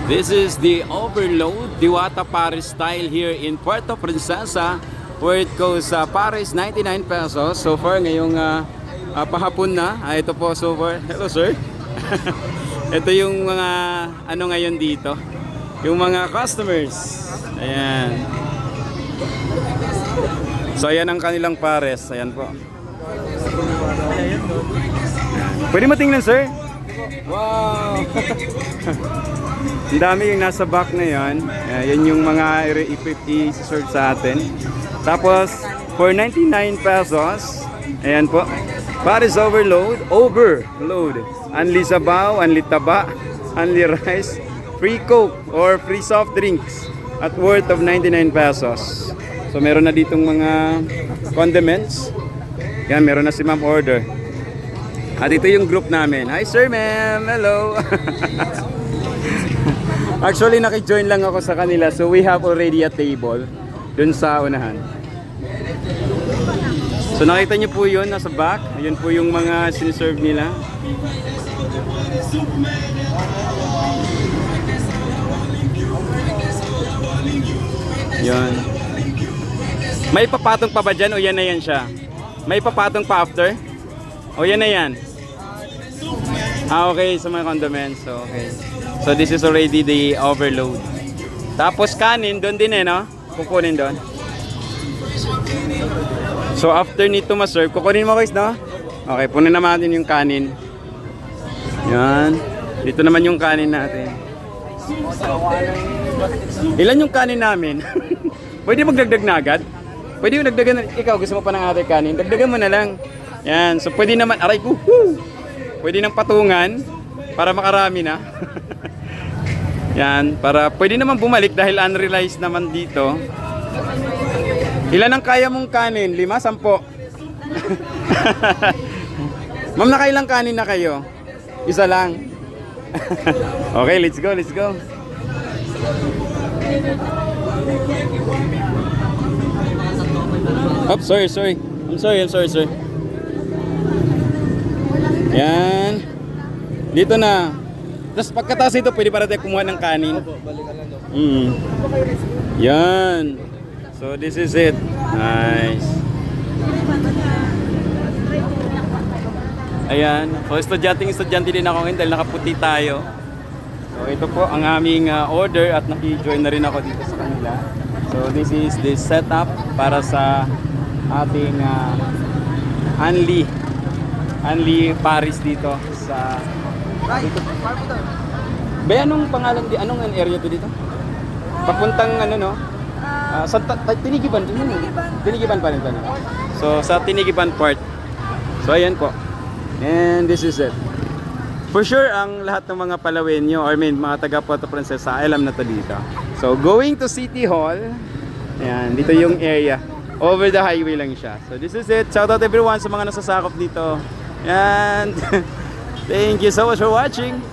This is the Overload Diwata Paris style here in Puerto Princesa, where it goes Paris 99 pesos. So far ngayong pahapon na. Ito po, so far. Hello sir. Ito yung mga ano ngayon dito, yung mga customers. Ayan. So ayan ang kanilang pares. Ayan po. Pwede matingnan sir? Wow. Ang dami yung nasa back na yan. Yan yung mga i-serve sa atin. Tapos for 99 pesos, ayan po, Paris Overload, Overload. Unli sabaw, unli taba, unli rice, free coke or free soft drinks at worth of 99 pesos. So meron na ditong mga condiments. Yan, meron na si ma'am order. At ito yung group namin. Hi sir, ma'am. Hello. Actually, naki-join lang ako sa kanila. So we have already a table dun sa unahan. So nakita nyo po yun, nasa back. Ayun po yung mga siniserve nila. Yun. May papatong pa ba dyan o yan na yan siya? May papatong pa after? O yan na yan? Okay, sa mga condiments. So, okay. So this is already the overload. Tapos kanin, doon din no? Kukunin doon. So after nito ma-serve, kukunin mo guys, no? Okay, punin naman natin yung kanin. Yan. Dito naman yung kanin natin. Ilan yung kanin namin? Pwede magdagdag na agad? Pwede yung dagdagan, ikaw gusto mo pa ng ating kanin, dagdagan mo na lang. Yan, so pwede naman, aray ko, pwede nang patungan para makarami na. Yan, para pwede naman bumalik dahil unrealized naman dito. Ilan ang kaya mong kanin? 5, 10? Ma'am, nakailang kanin na kayo? Isa lang. Okay, let's go, let's go. Oh, sorry, sorry. I'm sorry, sir. Yan. Dito na. Tapos pagkatapos ito, pwede para tayo kumuha ng kanin. Yan. So this is it. Nice. Ayan. So estudyante din ako ngayon dahil nakaputi tayo. So ito po ang aming order at naki-join na rin ako dito sa kanila. So this is the setup para sa ating Unli Paris dito sa dito. Be, anong pangalan di? Anong area to dito? Papuntang ano no? Sa Tinigiban din yun. Tinigiban pa rin to. So sa Tinigiban part. So ayan po. And this is it. For sure ang lahat ng mga Palawenyo or mga taga Puerto Princesa alam na to dito. So going to City Hall. Ayan, dito yung area. Over the highway lang siya. So this is it. Shout out everyone sa mga nasasakop dito. And thank you so much for watching.